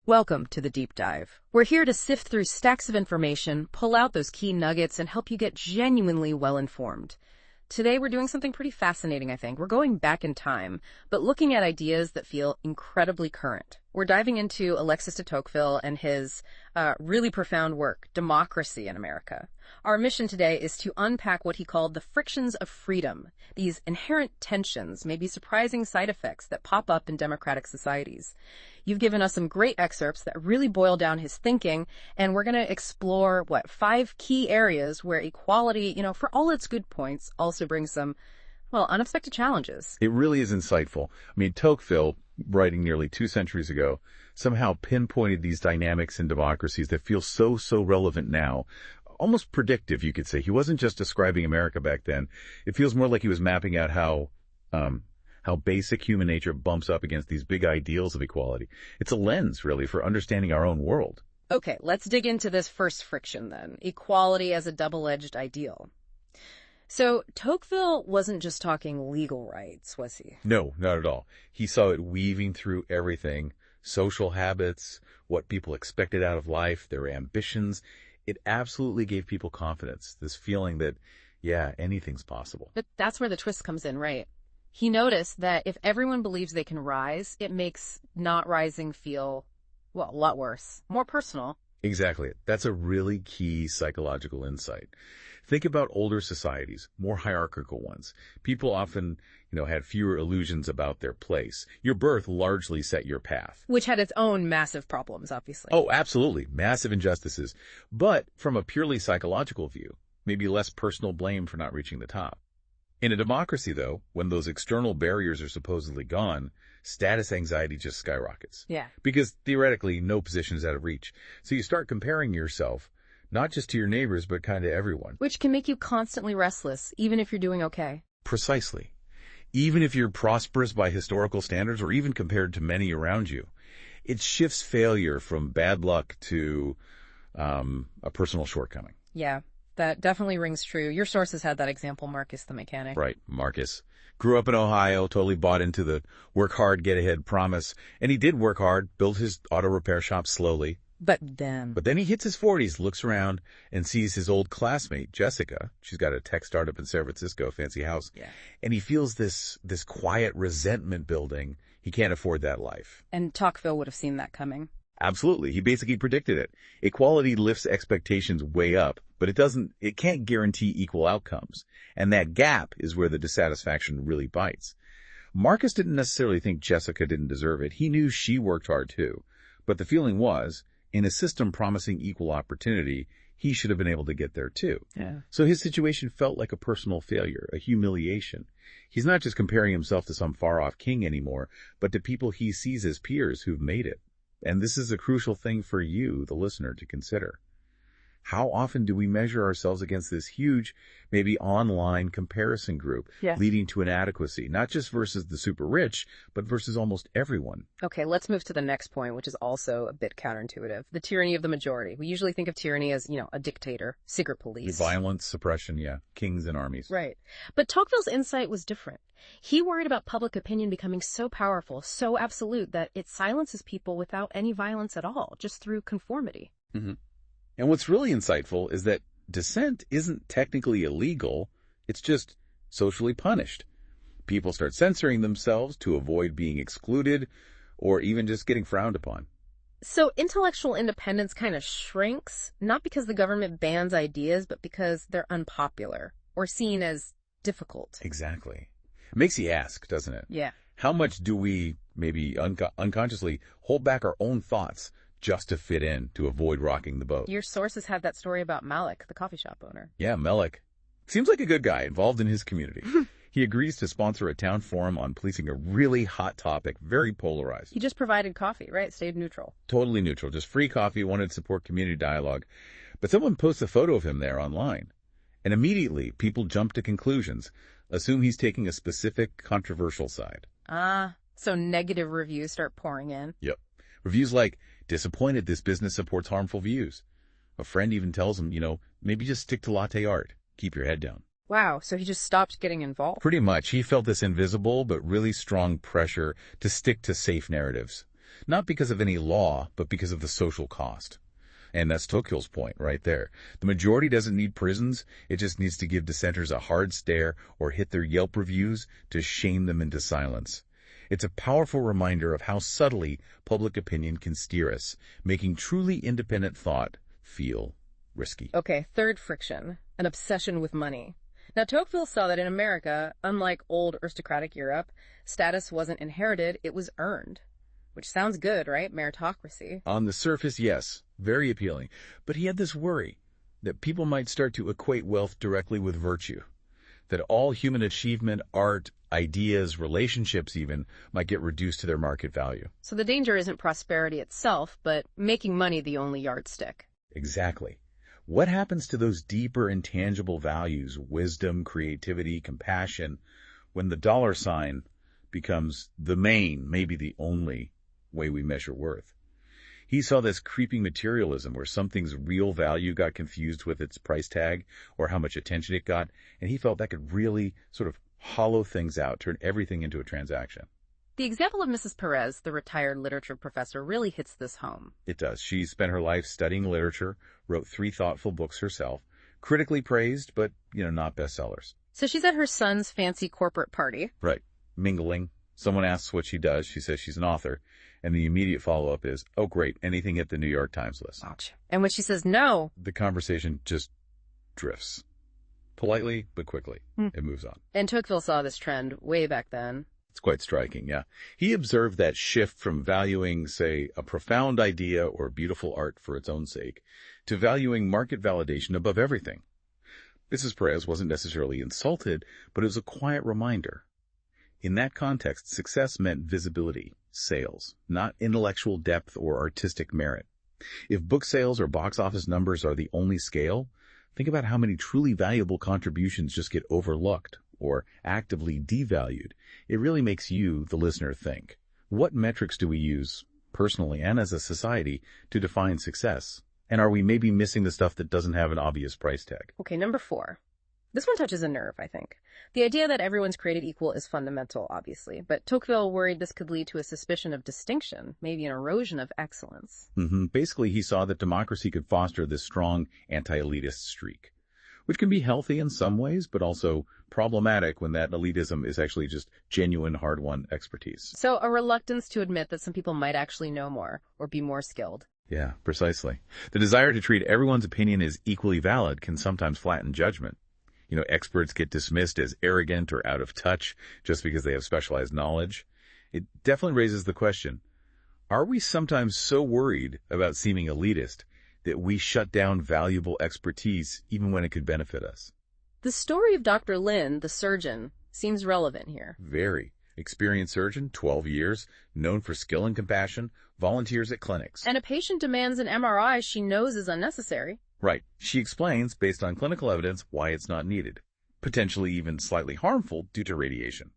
Welcome to the Deep Dive. We're here to sift through stacks of information, pull out those key nuggets, and help you get genuinely well-informed. Today, we're doing something pretty fascinating, I think. We're going back in time, but looking at ideas that feel incredibly current. We're diving into Alexis de Tocqueville and his really profound work, Democracy in America. Our mission today is to unpack what he called the frictions of freedom, these inherent tensions, maybe surprising side effects that pop up in democratic societies. You've given us some great excerpts that really boil down his thinking, and we're going to explore, 5 key areas where equality, for all its good points, also brings some, unexpected challenges. It really is insightful. I mean, Tocqueville, writing nearly 2 centuries ago, somehow pinpointed these dynamics in democracies that feel so relevant now. Almost predictive, you could say. He wasn't just describing America back then. It feels more like he was mapping out how basic human nature bumps up against these big ideals of equality. It's a lens, really, for understanding our own world. Okay, let's dig into this first friction then. Equality as a double-edged ideal. So Tocqueville wasn't just talking legal rights, was he? No, not at all. He saw it weaving through everything. Social habits, what people expected out of life, their ambitions. It absolutely gave people confidence, this feeling that, anything's possible. But that's where the twist comes in, right? He noticed that if everyone believes they can rise, it makes not rising feel, a lot worse, more personal. Exactly. That's a really key psychological insight. Think about older societies, more hierarchical ones. People often, had fewer illusions about their place. Your birth largely set your path. Which had its own massive problems, obviously. Oh, absolutely. Massive injustices. But from a purely psychological view, maybe less personal blame for not reaching the top. In a democracy, though, when those external barriers are supposedly gone, status anxiety just skyrockets. Yeah. Because theoretically, no position is out of reach. So you start comparing yourself, not just to your neighbors, but kind of everyone. Which can make you constantly restless, even if you're doing okay. Precisely. Even if you're prosperous by historical standards, or even compared to many around you, it shifts failure from bad luck to a personal shortcoming. Yeah. That definitely rings true. Your sources had that example, Marcus the mechanic. Right, Marcus. Grew up in Ohio, totally bought into the work hard, get ahead promise. And he did work hard, built his auto repair shop slowly. But then he hits his 40s, looks around, and sees his old classmate, Jessica. She's got a tech startup in San Francisco, fancy house. Yeah. And he feels this quiet resentment building. He can't afford that life. And Tocqueville would have seen that coming. Absolutely. He basically predicted it. Equality lifts expectations way up, but it can't guarantee equal outcomes. And that gap is where the dissatisfaction really bites. Marcus didn't necessarily think Jessica didn't deserve it. He knew she worked hard too. But the feeling was, in a system promising equal opportunity, he should have been able to get there too. Yeah. So his situation felt like a personal failure, a humiliation. He's not just comparing himself to some far-off king anymore, but to people he sees as peers who've made it. And this is a crucial thing for you, the listener, to consider. How often do we measure ourselves against this huge, maybe online comparison group, leading to inadequacy, not just versus the super rich, but versus almost everyone? Okay, let's move to the next point, which is also a bit counterintuitive. The tyranny of the majority. We usually think of tyranny as, a dictator, secret police. Violence, suppression, kings and armies. Right. But Tocqueville's insight was different. He worried about public opinion becoming so powerful, so absolute, that it silences people without any violence at all, just through conformity. Mm-hmm. And what's really insightful is that dissent isn't technically illegal. It's just socially punished. People start censoring themselves to avoid being excluded or even just getting frowned upon. So intellectual independence kind of shrinks, not because the government bans ideas, but because they're unpopular or seen as difficult. Exactly. It makes you ask, doesn't it? Yeah. How much do we, maybe unconsciously, hold back our own thoughts just to fit in, to avoid rocking the boat? Your sources had that story about Malik, the coffee shop owner. Yeah, Malik. Seems like a good guy involved in his community. He agrees to sponsor a town forum on policing a really hot topic, very polarized. He just provided coffee, right? Stayed neutral. Totally neutral. Just free coffee, wanted to support community dialogue. But someone posts a photo of him there online. And immediately, people jump to conclusions, assume he's taking a specific controversial side. So negative reviews start pouring in. Yep. Reviews like, disappointed this business supports harmful views. A friend even tells him, maybe just stick to latte art. Keep your head down. Wow, so he just stopped getting involved. Pretty much. He felt this invisible but really strong pressure to stick to safe narratives. Not because of any law, but because of the social cost. And that's Tocqueville's point right there. The majority doesn't need prisons. It just needs to give dissenters a hard stare or hit their Yelp reviews to shame them into silence. It's a powerful reminder of how subtly public opinion can steer us, making truly independent thought feel risky. Okay, third friction, an obsession with money. Now, Tocqueville saw that in America, unlike old aristocratic Europe, status wasn't inherited, it was earned. Which sounds good, right? Meritocracy. On the surface, yes, very appealing. But he had this worry that people might start to equate wealth directly with virtue, that all human achievement, art, ideas, relationships even, might get reduced to their market value. So the danger isn't prosperity itself, but making money the only yardstick. Exactly. What happens to those deeper intangible values, wisdom, creativity, compassion, when the dollar sign becomes the main, maybe the only way we measure worth? He saw this creeping materialism where something's real value got confused with its price tag or how much attention it got, and he felt that could really sort of hollow things out, turn everything into a transaction. The example of Mrs. Perez, the retired literature professor, really hits this home. It does. She spent her life studying literature, wrote 3 thoughtful books herself, critically praised, but, not bestsellers. So she's at her son's fancy corporate party. Right. Mingling. Someone asks what she does. She says she's an author. And the immediate follow-up is, oh, great, anything at the New York Times list. Ouch. And when she says no, the conversation just drifts. Politely, but quickly. It moves on. And Tocqueville saw this trend way back then. It's quite striking, yeah. He observed that shift from valuing, say, a profound idea or beautiful art for its own sake, to valuing market validation above everything. Mrs. Perez wasn't necessarily insulted, but it was a quiet reminder. In that context, success meant visibility, sales, not intellectual depth or artistic merit. If book sales or box office numbers are the only scale, think about how many truly valuable contributions just get overlooked or actively devalued. It really makes you, the listener, think. What metrics do we use, personally and as a society, to define success? And are we maybe missing the stuff that doesn't have an obvious price tag? Okay, number 4. This one touches a nerve, I think. The idea that everyone's created equal is fundamental, obviously, but Tocqueville worried this could lead to a suspicion of distinction, maybe an erosion of excellence. Basically, he saw that democracy could foster this strong anti-elitist streak, which can be healthy in some ways, but also problematic when that elitism is actually just genuine, hard-won expertise. So a reluctance to admit that some people might actually know more or be more skilled. Yeah, precisely. The desire to treat everyone's opinion as equally valid can sometimes flatten judgment. Experts get dismissed as arrogant or out of touch just because they have specialized knowledge. It definitely raises the question, are we sometimes so worried about seeming elitist that we shut down valuable expertise even when it could benefit us? The story of Dr. Lin, the surgeon, seems relevant here. Very. Experienced surgeon, 12 years, known for skill and compassion, volunteers at clinics. And a patient demands an MRI she knows is unnecessary. Right. She explains, based on clinical evidence, why it's not needed. Potentially even slightly harmful due to radiation.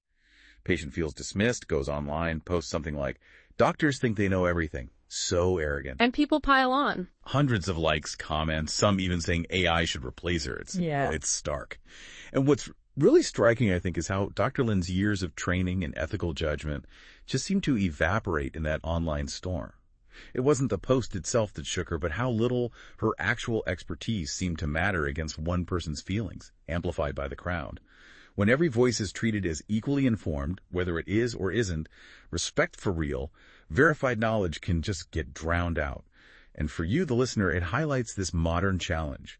Patient feels dismissed, goes online, posts something like, "Doctors think they know everything. So arrogant." And people pile on. Hundreds of likes, comments, some even saying AI should replace her. It's stark. And what's really striking, I think, is how Dr. Lin's years of training and ethical judgment just seem to evaporate in that online storm. It wasn't the post itself that shook her, but how little her actual expertise seemed to matter against one person's feelings, amplified by the crowd. When every voice is treated as equally informed, whether it is or isn't, respect for real, verified knowledge can just get drowned out. And for you, the listener, it highlights this modern challenge.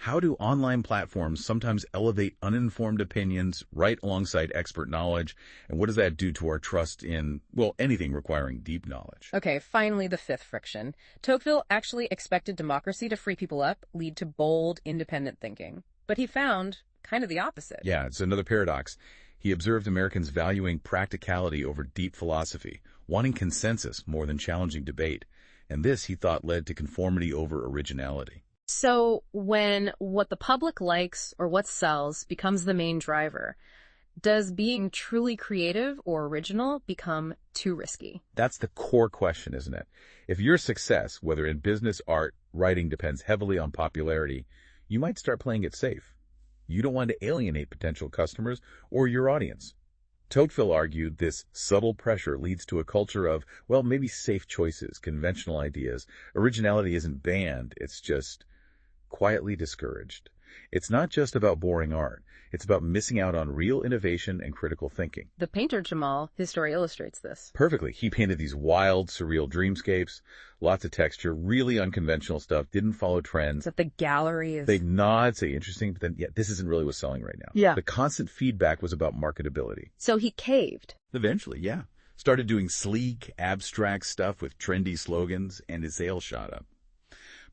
How do online platforms sometimes elevate uninformed opinions right alongside expert knowledge? And what does that do to our trust in, anything requiring deep knowledge? Okay, finally, the 5th friction. Tocqueville actually expected democracy to free people up, lead to bold, independent thinking. But he found kind of the opposite. Yeah, it's another paradox. He observed Americans valuing practicality over deep philosophy, wanting consensus more than challenging debate. And this, he thought, led to conformity over originality. So when what the public likes or what sells becomes the main driver, does being truly creative or original become too risky? That's the core question, isn't it? If your success, whether in business, art, writing, depends heavily on popularity, you might start playing it safe. You don't want to alienate potential customers or your audience. Tocqueville argued this subtle pressure leads to a culture of, well, maybe safe choices, conventional ideas. Originality isn't banned, it's just quietly discouraged. It's not just about boring art. It's about missing out on real innovation and critical thinking. The painter Jamal, his story illustrates this. Perfectly. He painted these wild, surreal dreamscapes, lots of texture, really unconventional stuff, didn't follow trends. That the gallery is... They nod, say interesting, but then, yeah, this isn't really what's selling right now. Yeah. The constant feedback was about marketability. So he caved. Eventually, yeah. Started doing sleek, abstract stuff with trendy slogans, and his sales shot up.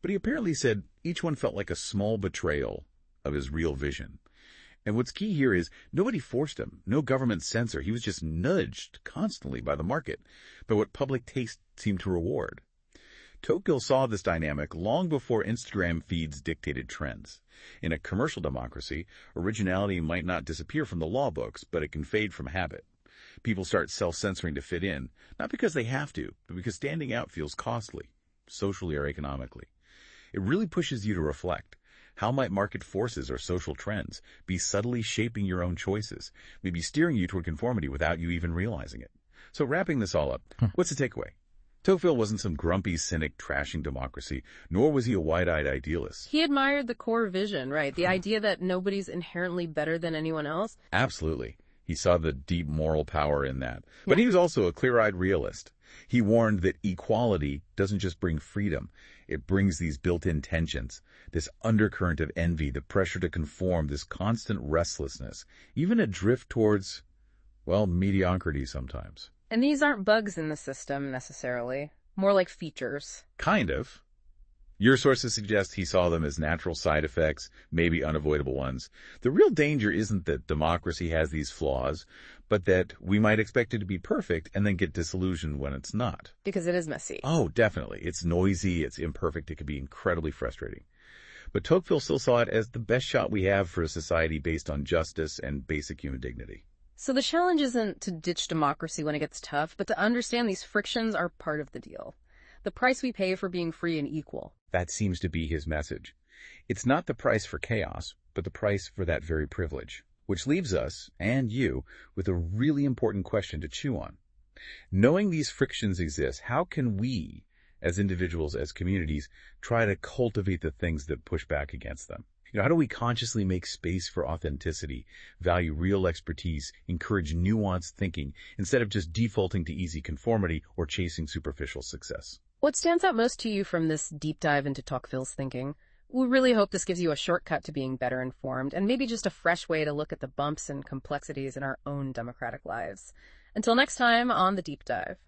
But he apparently said each one felt like a small betrayal of his real vision. And what's key here is nobody forced him, no government censor. He was just nudged constantly by the market, by what public taste seemed to reward. Tocqueville saw this dynamic long before Instagram feeds dictated trends. In a commercial democracy, originality might not disappear from the law books, but it can fade from habit. People start self-censoring to fit in, not because they have to, but because standing out feels costly, socially or economically. It really pushes you to reflect. How might market forces or social trends be subtly shaping your own choices, maybe steering you toward conformity without you even realizing it? So wrapping this all up, what's the takeaway? Tocqueville wasn't some grumpy cynic trashing democracy, nor was he a wide-eyed idealist. He admired the core vision, right? The idea that nobody's inherently better than anyone else. Absolutely. He saw the deep moral power in that. But he was also a clear-eyed realist. He warned that equality doesn't just bring freedom. It brings these built-in tensions, this undercurrent of envy, the pressure to conform, this constant restlessness, even a drift towards, well, mediocrity sometimes. And these aren't bugs in the system, necessarily. More like features. Kind of. Your sources suggest he saw them as natural side effects, maybe unavoidable ones. The real danger isn't that democracy has these flaws, but that we might expect it to be perfect and then get disillusioned when it's not. Because it is messy. Oh, definitely. It's noisy, it's imperfect, it can be incredibly frustrating. But Tocqueville still saw it as the best shot we have for a society based on justice and basic human dignity. So the challenge isn't to ditch democracy when it gets tough, but to understand these frictions are part of the deal. The price we pay for being free and equal. That seems to be his message. It's not the price for chaos, but the price for that very privilege. Which leaves us, and you, with a really important question to chew on. Knowing these frictions exist, how can we, as individuals, as communities, try to cultivate the things that push back against them? How do we consciously make space for authenticity, value real expertise, encourage nuanced thinking, instead of just defaulting to easy conformity or chasing superficial success? What stands out most to you from this deep dive into Tocqueville's thinking? We really hope this gives you a shortcut to being better informed, and maybe just a fresh way to look at the bumps and complexities in our own democratic lives. Until next time on The Deep Dive.